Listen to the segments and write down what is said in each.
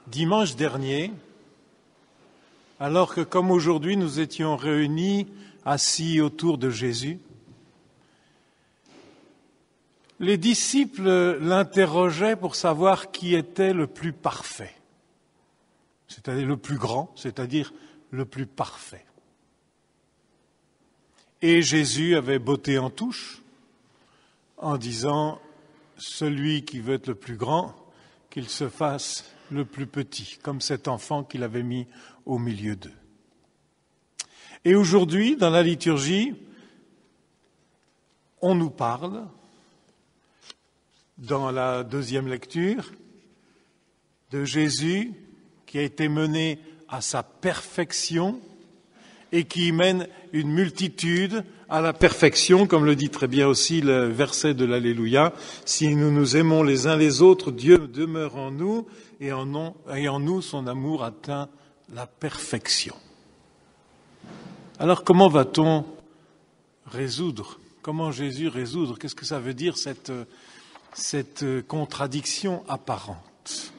Dimanche dernier, alors que comme aujourd'hui nous étions réunis, assis autour de Jésus, les disciples l'interrogeaient pour savoir qui était le plus parfait, c'est-à-dire le plus grand, c'est-à-dire le plus parfait. Et Jésus avait botté en touche en disant « Celui qui veut être le plus grand, qu'il se fasse le plus petit, comme cet enfant qu'il avait mis au milieu d'eux. » Et aujourd'hui, dans la liturgie, on nous parle, dans la deuxième lecture, de Jésus qui a été mené à sa perfection et qui mène une multitude à la perfection, comme le dit très bien aussi le verset de l'Alléluia. Si nous nous aimons les uns les autres, Dieu demeure en nous et en nous son amour atteint la perfection. Alors comment va-t-on résoudre? Comment Jésus résoudre? Qu'est-ce que ça veut dire cette contradiction apparente?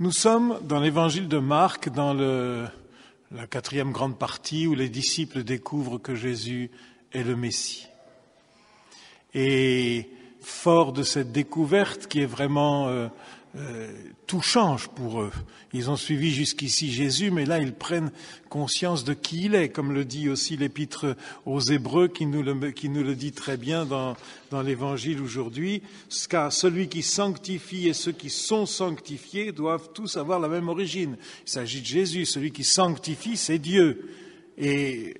Nous sommes dans l'évangile de Marc, dans la quatrième grande partie où les disciples découvrent que Jésus est le Messie. Et fort de cette découverte qui est vraiment tout change pour eux. Ils ont suivi jusqu'ici Jésus, mais là ils prennent conscience de qui il est, comme le dit aussi l'épître aux Hébreux qui nous le dit très bien dans l'évangile aujourd'hui, car celui qui sanctifie et ceux qui sont sanctifiés doivent tous avoir la même origine. Il s'agit de Jésus, celui qui sanctifie, c'est Dieu. Et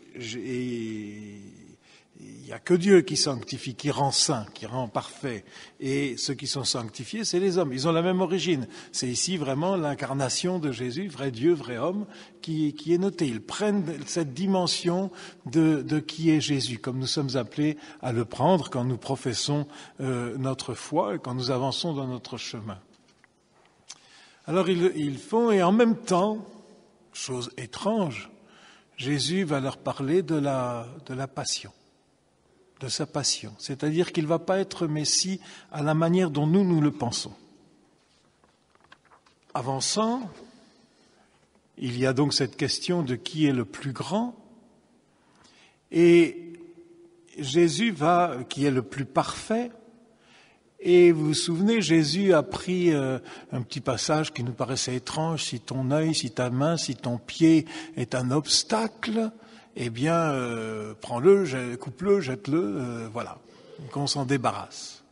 il n'y a que Dieu qui sanctifie, qui rend saint, qui rend parfait. Et ceux qui sont sanctifiés, c'est les hommes. Ils ont la même origine. C'est ici vraiment l'incarnation de Jésus, vrai Dieu, vrai homme, qui est noté. Ils prennent cette dimension de qui est Jésus, comme nous sommes appelés à le prendre quand nous professons notre foi et quand nous avançons dans notre chemin. Alors ils font, et en même temps, chose étrange, Jésus va leur parler de la passion. De sa passion, c'est-à-dire qu'il ne va pas être Messie à la manière dont nous le pensons. Avançant, il y a donc cette question de qui est le plus grand, et Jésus qui est le plus parfait, et vous vous souvenez, Jésus a pris un petit passage qui nous paraissait étrange, si ton œil, si ta main, si ton pied est un obstacle, eh bien, prends-le, coupe-le, jette-le, voilà, qu'on s'en débarrasse.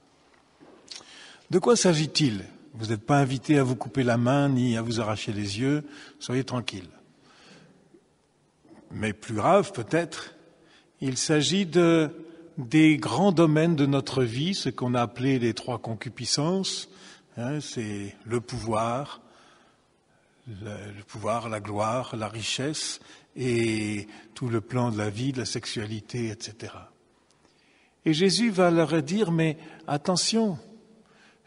De quoi s'agit-il? Vous n'êtes pas invité à vous couper la main ni à vous arracher les yeux, soyez tranquille. Mais plus grave peut-être, il s'agit des grands domaines de notre vie, ce qu'on a appelé les trois concupiscences, c'est le pouvoir, la gloire, la richesse, et tout le plan de la vie, de la sexualité, etc. Et Jésus va leur dire, mais attention,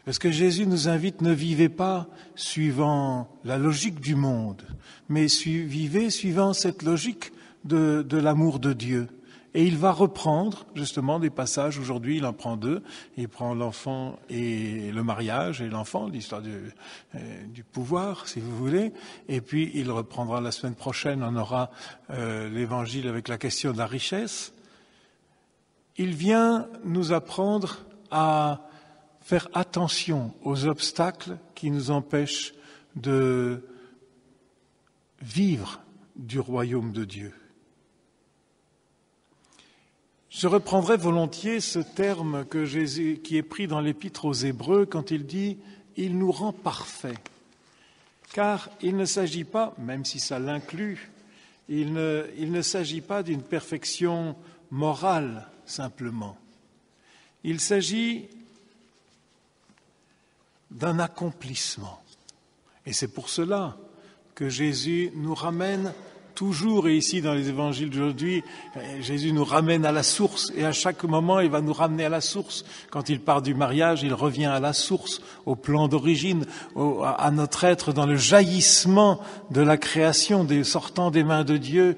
parce que Jésus nous invite, ne vivez pas suivant la logique du monde, mais vivez suivant cette logique de l'amour de Dieu. Et il va reprendre justement des passages, aujourd'hui il en prend deux, il prend l'enfant et le mariage et l'enfant, l'histoire du pouvoir si vous voulez, et puis il reprendra la semaine prochaine, on aura l'évangile avec la question de la richesse. Il vient nous apprendre à faire attention aux obstacles qui nous empêchent de vivre du royaume de Dieu. Je reprendrai volontiers ce terme qui est pris dans l'épître aux Hébreux quand il dit « il nous rend parfaits ». Car il ne s'agit pas, même si ça l'inclut, il ne s'agit pas d'une perfection morale simplement. Il s'agit d'un accomplissement. Et c'est pour cela que Jésus nous ramène toujours, et ici dans les évangiles d'aujourd'hui, Jésus nous ramène à la source, et à chaque moment il va nous ramener à la source. Quand il part du mariage, il revient à la source, au plan d'origine, à notre être dans le jaillissement de la création, sortant des mains de Dieu,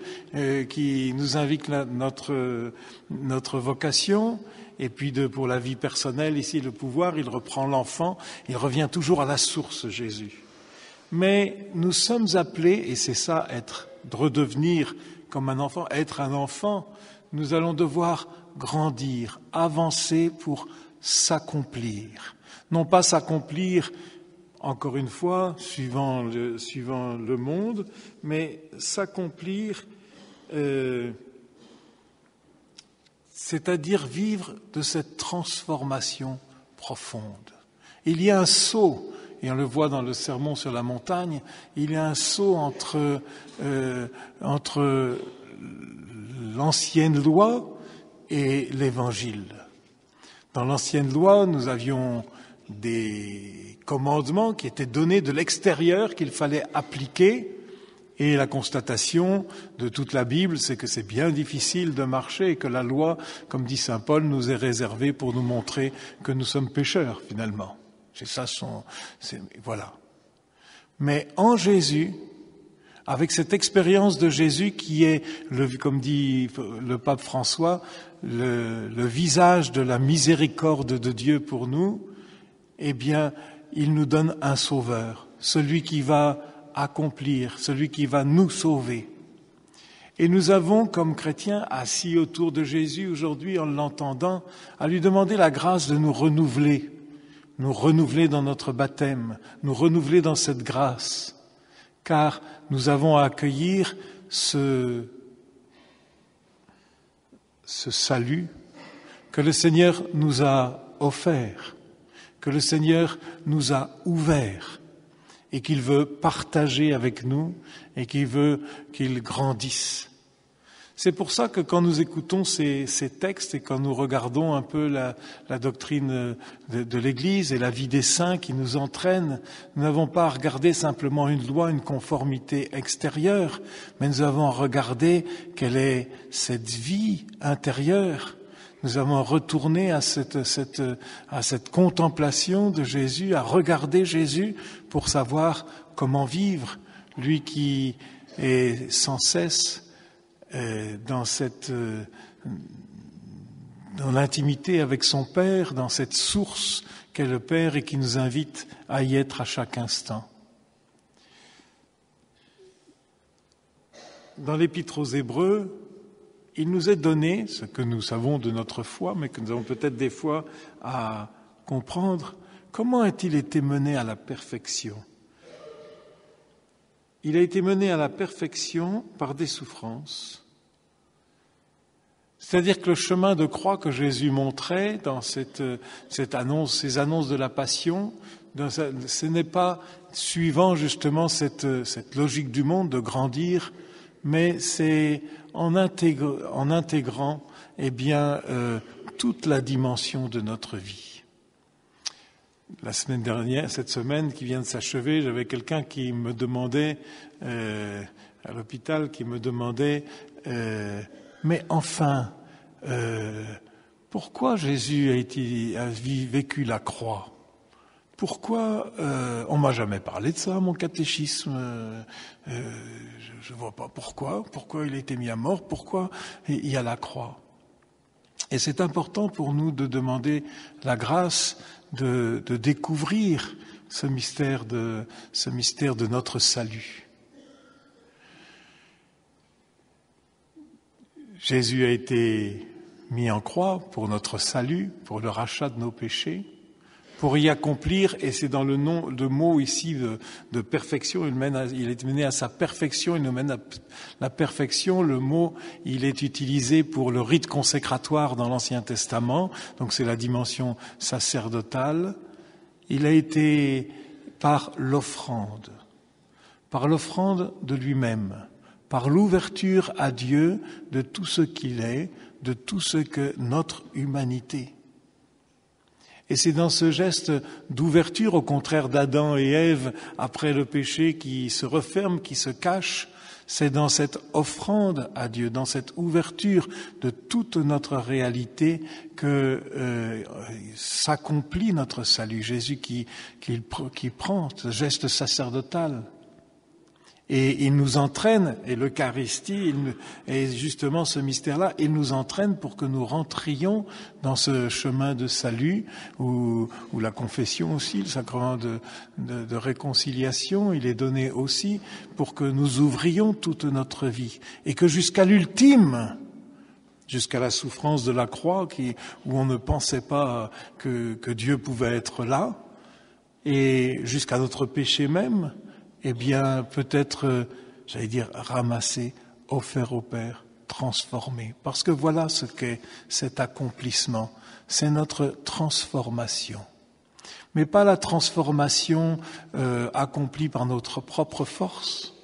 qui nous invite notre vocation. et puis pour la vie personnelle, ici le pouvoir, il reprend l'enfant, il revient toujours à la source, Jésus. Mais nous sommes appelés, et c'est ça, redevenir comme un enfant, être un enfant, nous allons devoir grandir, avancer pour s'accomplir. Non pas s'accomplir, encore une fois, suivant le monde, mais s'accomplir, c'est-à-dire vivre de cette transformation profonde. Il y a un saut, et on le voit dans le sermon sur la montagne, il y a un saut entre l'ancienne loi et l'évangile. Dans l'ancienne loi, nous avions des commandements qui étaient donnés de l'extérieur qu'il fallait appliquer, et la constatation de toute la Bible, c'est que c'est bien difficile de marcher et que la loi, comme dit saint Paul, nous est réservée pour nous montrer que nous sommes pécheurs, finalement. Voilà. Mais en Jésus, avec cette expérience de Jésus qui est, comme dit le pape François, le visage de la miséricorde de Dieu pour nous, eh bien, il nous donne un sauveur, celui qui va accomplir, celui qui va nous sauver. Et nous avons, comme chrétiens, assis autour de Jésus aujourd'hui, en l'entendant, à lui demander la grâce de nous renouveler dans notre baptême, nous renouveler dans cette grâce, car nous avons à accueillir ce salut que le Seigneur nous a offert, que le Seigneur nous a ouvert et qu'il veut partager avec nous et qu'il veut qu'il grandisse. C'est pour ça que quand nous écoutons ces textes et quand nous regardons un peu la doctrine de l'Église et la vie des saints qui nous entraîne, nous n'avons pas à regarder simplement une loi, une conformité extérieure, mais nous avons à regarder quelle est cette vie intérieure. Nous avons retourné à cette contemplation de Jésus, à regarder Jésus pour savoir comment vivre, lui qui est sans cesse dans l'intimité avec son Père, dans cette source qu'est le Père et qui nous invite à y être à chaque instant. Dans l'Épître aux Hébreux, il nous est donné, ce que nous savons de notre foi, mais que nous avons peut-être des fois à comprendre, comment a-t-il été mené à la perfection ? Il a été mené à la perfection par des souffrances. C'est-à-dire que le chemin de croix que Jésus montrait dans ces annonces de la Passion, ce n'est pas suivant justement cette logique du monde de grandir, mais c'est en intégrant toute la dimension de notre vie. La semaine dernière, cette semaine qui vient de s'achever, j'avais quelqu'un qui me demandait, à l'hôpital, qui me demandait, mais enfin, pourquoi Jésus a vécu la croix ? Pourquoi on m'a jamais parlé de ça, mon catéchisme. Je vois pas pourquoi il a été mis à mort, pourquoi il y a la croix. Et c'est important pour nous de demander la grâce de découvrir ce mystère de notre salut. Jésus a été mis en croix pour notre salut, pour le rachat de nos péchés, pour y accomplir, et c'est dans le mot ici de perfection, il est mené à sa perfection, il nous mène à la perfection. Le mot, il est utilisé pour le rite consécratoire dans l'Ancien Testament, donc c'est la dimension sacerdotale. Il a été par l'offrande de lui-même, par l'ouverture à Dieu de tout ce qu'il est, de tout ce que notre humanité. Et c'est dans ce geste d'ouverture, au contraire d'Adam et Ève, après le péché qui se referme, qui se cache, c'est dans cette offrande à Dieu, dans cette ouverture de toute notre réalité que s'accomplit notre salut. Jésus qui prend ce geste sacerdotal. Et il nous entraîne, et l'Eucharistie, et justement ce mystère-là, il nous entraîne pour que nous rentrions dans ce chemin de salut, où la confession aussi, le sacrement de réconciliation, il est donné aussi pour que nous ouvrions toute notre vie. Et que jusqu'à l'ultime, jusqu'à la souffrance de la croix, où on ne pensait pas que Dieu pouvait être là, et jusqu'à notre péché même, eh bien, peut-être, ramassé, offert au Père, transformé. Parce que voilà ce qu'est cet accomplissement. C'est notre transformation. Mais pas la transformation accomplie par notre propre force.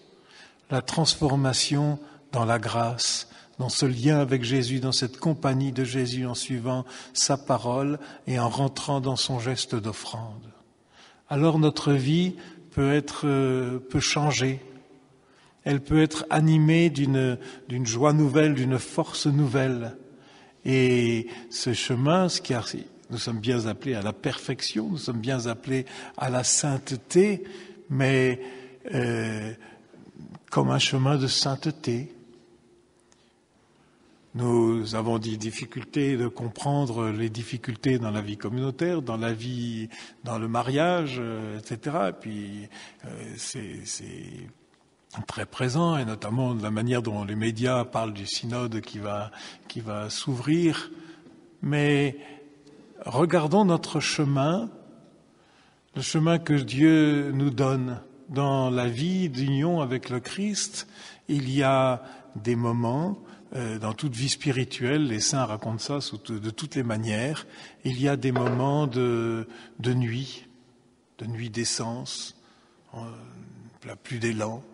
La transformation dans la grâce, dans ce lien avec Jésus, dans cette compagnie de Jésus en suivant sa parole et en rentrant dans son geste d'offrande. Alors notre vie peut changer. Elle peut être animée d'une joie nouvelle, d'une force nouvelle. Et ce chemin, nous sommes bien appelés à la perfection, nous sommes bien appelés à la sainteté, mais comme un chemin de sainteté. Nous avons des difficultés de comprendre les difficultés dans la vie communautaire, dans la vie, dans le mariage, etc. Et puis c'est très présent, et notamment de la manière dont les médias parlent du synode qui va s'ouvrir. Mais regardons notre chemin, le chemin que Dieu nous donne dans la vie d'union avec le Christ. Il y a des moments. Dans toute vie spirituelle, les saints racontent ça de toutes les manières. Il y a des moments de nuit d'essence, on n'a plus d'élan,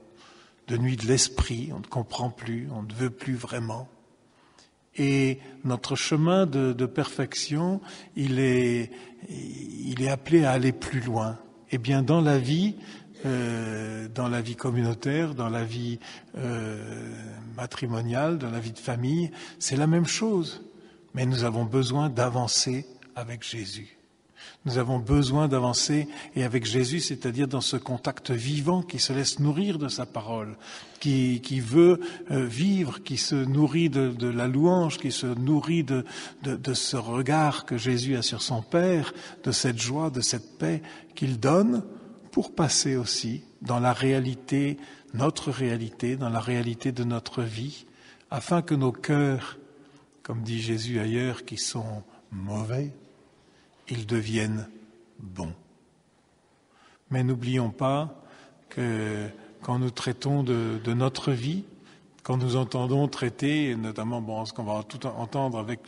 de nuit de l'esprit, on ne comprend plus, on ne veut plus vraiment. Et notre chemin de perfection, il est appelé à aller plus loin. Eh bien, dans la vie communautaire, dans la vie matrimoniale, dans la vie de famille, c'est la même chose. Mais nous avons besoin d'avancer avec Jésus. Nous avons besoin d'avancer et avec Jésus, c'est-à-dire dans ce contact vivant qui se laisse nourrir de sa parole, qui veut vivre, qui se nourrit de la louange, qui se nourrit de ce regard que Jésus a sur son Père, de cette joie, de cette paix qu'il donne, pour passer aussi dans la réalité, notre réalité, dans la réalité de notre vie, afin que nos cœurs, comme dit Jésus ailleurs, qui sont mauvais, ils deviennent bons. Mais n'oublions pas que quand nous traitons de notre vie, quand nous entendons traiter, notamment ce qu'on va tout entendre avec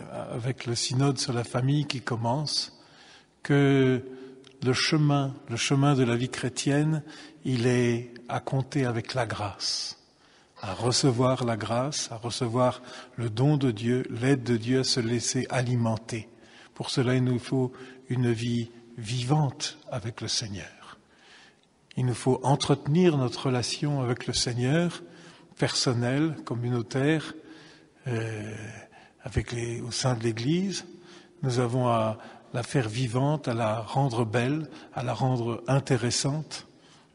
avec le synode sur la famille qui commence, que le chemin de la vie chrétienne, il est à compter avec la grâce, à recevoir la grâce, à recevoir le don de Dieu, l'aide de Dieu, à se laisser alimenter. Pour cela, il nous faut une vie vivante avec le Seigneur. Il nous faut entretenir notre relation avec le Seigneur, personnelle, communautaire, au sein de l'Église. Nous avons à la faire vivante, à la rendre belle, à la rendre intéressante.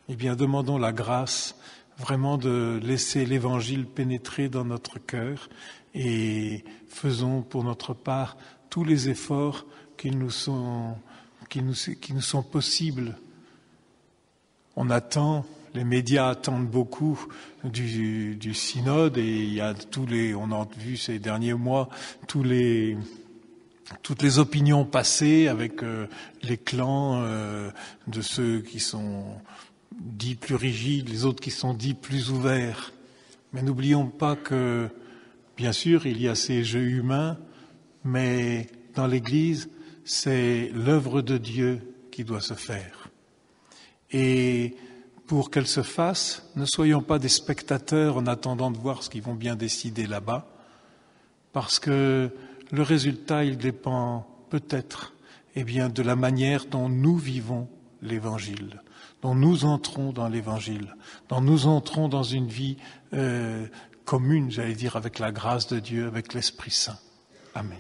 Eh bien, demandons la grâce vraiment de laisser l'Évangile pénétrer dans notre cœur et faisons pour notre part tous les efforts qui nous sont possibles. Les médias attendent beaucoup du synode et il y a on a vu ces derniers mois toutes les opinions passées avec les clans de ceux qui sont dits plus rigides, les autres qui sont dits plus ouverts. Mais n'oublions pas que, bien sûr, il y a ces jeux humains, mais dans l'Église, c'est l'œuvre de Dieu qui doit se faire. Et pour qu'elle se fasse, ne soyons pas des spectateurs en attendant de voir ce qu'ils vont bien décider là-bas, parce que le résultat, il dépend peut-être de la manière dont nous vivons l'Évangile, dont nous entrons dans l'Évangile, dont nous entrons dans une vie commune, avec la grâce de Dieu, avec l'Esprit Saint. Amen.